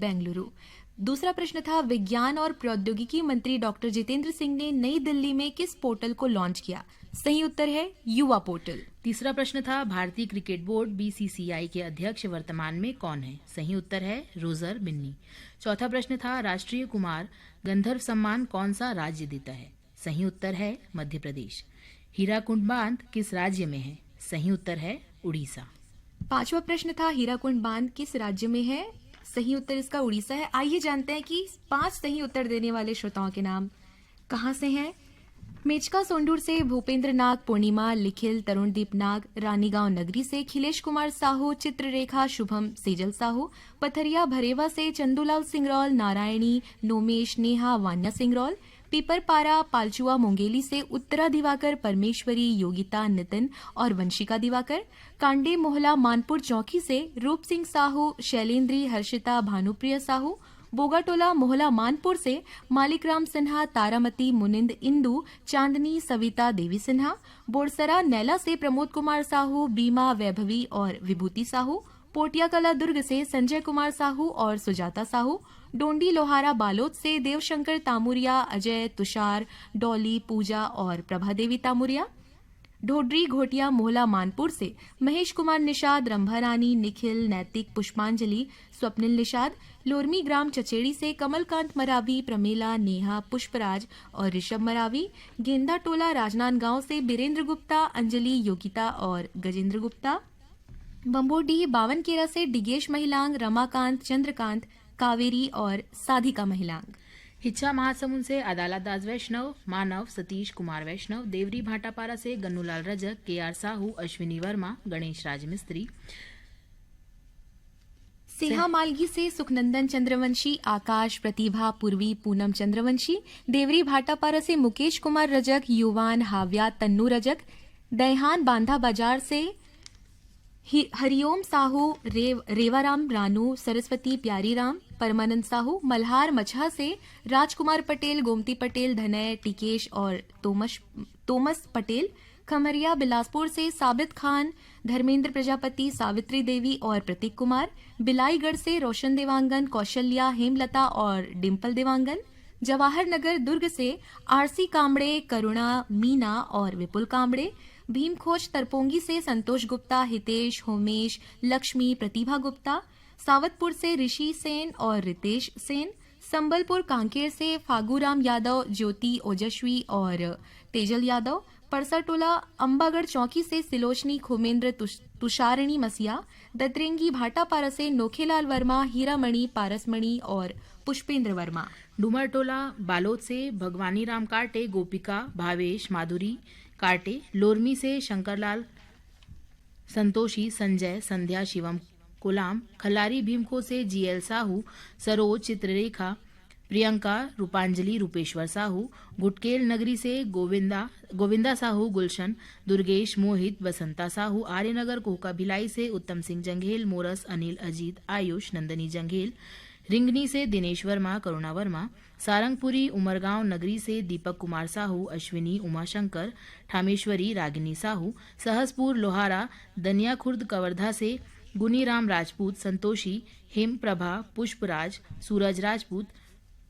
बेंगलुरु। दूसरा प्रश्न था, विज्ञान और प्रौद्योगिकी मंत्री डॉक्टर जितेंद्र सिंह ने नई दिल्ली में किस पोर्टल को लॉन्च किया? सही उत्तर है युवा पोर्टल। तीसरा प्रश्न था, भारतीय क्रिकेट बोर्ड बीसीसीआई के अध्यक्ष वर्तमान में कौन है? सही उत्तर है रोजर बिन्नी। चौथा प्रश्न था, राष्ट्रीय कुमार गंधर्व सम्मान कौन सा राज्य देता है? सही उत्तर है मध्य प्रदेश। हीराकुंड बांध किस राज्य में है? सही उत्तर है उड़ीसा। पांचवा प्रश्न था, हीराकुंड बांध किस राज्य में है? सही उत्तर इसका उड़ीसा है। आइए जानते हैं कि 5 सही उत्तर देने वाले श्रोताओं के नाम कहां से हैं। मेचका सोंडूर से भूपेंद्र नाग, पूर्णिमा, लिखिल, तरुणदीप नाग, रानीगांव नगरी से खिलेश कुमार साहू, चित्ररेखा, शुभम, सेजल साहू, पथरिया भरेवा से चंदूलाल सिंगरौल, नारायणी, नोमेश, नेहा, वान्या सिंगरौल, पीपरपारा, पालचुआ मुंगेली से उत्तरा दिवाकर, परमेश्वरी, योगिता, नितिन और वंशिका दिवाकर, कांडे मोहला मानपुर चौकी से रूप सिंह साहू, शैलेंद्री, हर्षिता, भानुप्रिया साहू, बोगाटोला मोहला मानपुर से मालिकराम सिन्हा, तारामती, मुनिंद, इंदू, चांदनी, सविता, देवी सिन्हा, बोरसरा नैला से प्रमोद कुमार साहू, बीमा, वैभवी और विभूति साहू, पोटिया कला दुर्ग से संजय कुमार साहू और सुजाता साहू, डोंडी लोहारा बालोद से देवशंकर तामुरिया, अजय, तुषार, डॉली, पूजा और प्रभा देवी तामुरिया, ढोड्री घोटिया मोहला मानपुर से महेश कुमार निषाद, रंभा रानी, निखिल, नैतिक, पुष्पांजलि, स्वप्निल निषाद, लोरमी ग्राम चचेड़ी से कमलकांत मरावी, प्रमीला, नेहा, पुष्पराज और ऋषभ मरावी, गेंदा टोला राजनांदगांव से बीरेंद्र गुप्ता, अंजलि, योगिता और गजेंद्र गुप्ता, बम्बोडीह बावनकेरा से डिगेश महिलांग, रमाकांत, चंद्रकांत, कावेरी और साधिका महिलांग। हिच्छा महासमुंद से अदालत दास वैष्णव, मानव, सतीश कुमार वैष्णव, देवरी भाटापारा से गन्नूलाल रजक, केआर साहू, अश्विनी वर्मा, गणेश राज मिस्त्री, सेहा मालगी से सुखनंदन चंद्रवंशी, आकाश, प्रतिभा, पूर्वी, पूनम चंद्रवंशी, देवरी भाटापारा से मुकेश कुमार रजक, युवान, हाव्या, तन्नू रजक, दैहान बांधा बाजार से हरिओम साहू, रेवाराम रानू, सरस्वती प्यारीराम, परमानंद साहू, मल्हार मछहा से राजकुमार पटेल, गोमती पटेल, धनय, टिकेश और तोमस पटेल, खमरिया बिलासपुर से साबित खान, धर्मेंद्र प्रजापति, सावित्री देवी और प्रतीक कुमार, बिलाईगढ़ से रोशन देवांगन, कौशल्या, हेमलता और डिम्पल देवांगन, जवाहर नगर दुर्ग से आरसी कामड़े, करुणा, मीना और विपुल कामड़े, भीमखोज तरपोंगी से संतोष गुप्ता, हितेश, होमेश, लक्ष्मी, प्रतिभा गुप्ता, सावतपुर से ऋषि सेन और रितेश सेन, संबलपुर कांकेर से फागूराम यादव, ज्योति, ओजस्वी और तेजल यादव, परसाटोला अंबागढ़ चौकी से सिलोचनी, खोमेंद्र, तुषारिणी मसिया, दतरेंगी भाटापारा से नोखेलाल वर्मा, हीरामणि, पारसमणि और पुष्पेंद्र वर्मा, डूमरटोला बालोद से भगवानी राम काटे, गोपिका, भावेश, माधुरी काटे, लोरमी से शंकरलाल, संतोषी, संजय, संध्या, शिवम कोलाम, खलारी भीमखो से जीएल साहू, सरोज, चित्ररेखा, प्रियंका, रूपांजलि, रूपेश्वर साहू, गुटकेल नगरी से गोविंदा साहू, गुलशन, दुर्गेश, मोहित, बसंता साहू, आर्यनगर कोहका भिलाई से उत्तम सिंह जंघेल, मोरस, अनिल, अजीत, आयुष, नंदनी जंघेल, रिंगनी से दिनेश वर्मा, करुणा वर्मा, सारंगपुरी उमरगांव नगरी से दीपक कुमार साहू, अश्विनी, उमाशंकर, ठामेश्वरी, रागिनी साहू, सहसपुर लोहारा, दनिया खुर्द कवर्धा से गुनीराम राजपूत, संतोषी, हेम प्रभा, पुष्पराज, सूरज राजपूत,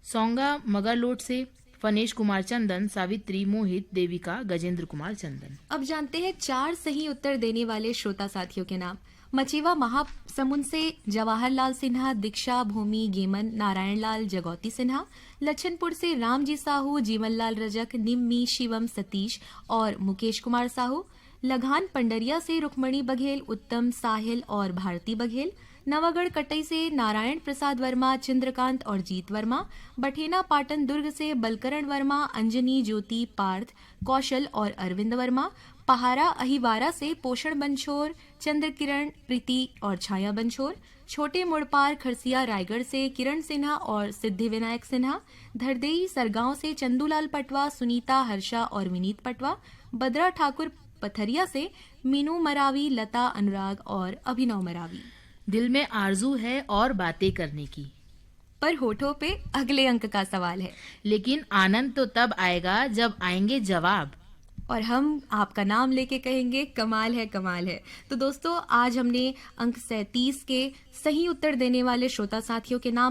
सोंगा मगरलोट से फनेश कुमार चंदन, सावित्री, मोहित, देविका, गजेंद्र कुमार चंदन। अब जानते हैं 4 सही उत्तर देने वाले श्रोता साथियों के नाम। मचेवा महासमुंद से जवाहरलाल सिन्हा, दीक्षा, भूमि, गेमन, नारायण लाल, जगौती सिन्हा, लच्छनपुर से रामजी साहू, जीवनलाल रजक, निम्मी, शिवम, सतीश और मुकेश कुमार साहू, लगान पंडरिया से रुक्मणी बघेल, उत्तम, साहिल और भारती बघेल, नवागढ़ कटई से नारायण प्रसाद वर्मा, चंद्रकांत और जीत वर्मा, बठेना पाटन दुर्ग से बलकरण वर्मा, अंजनी, ज्योति, पार्थ, कौशल और अरविंद वर्मा, पहारा अहिवारा से पोषण बंछोर, चंद्रकिरण, प्रीति और छाया बंछोर, छोटे मुड़पार खरसिया रायगढ़ से किरण सिन्हा और सिद्धि विनायक सिन्हा, धरदेई सरगांव से चंदूलाल पटवा, सुनीता, हर्षा और विनीत पटवा, बद्रा ठाकुर पथरिया से मीनू मरावी, लता, अनुराग और अभिनव मरावी। दिल में आरजू है और बातें करने की, पर होठों पे अगले अंक का सवाल है। लेकिन आनंद तो तब आएगा जब आएंगे जवाब, और हम आपका नाम लेके कहेंगे कमाल है कमाल है। तो दोस्तों, आज हमने अंक 37 के सही उत्तर देने वाले श्रोता साथियों के नाम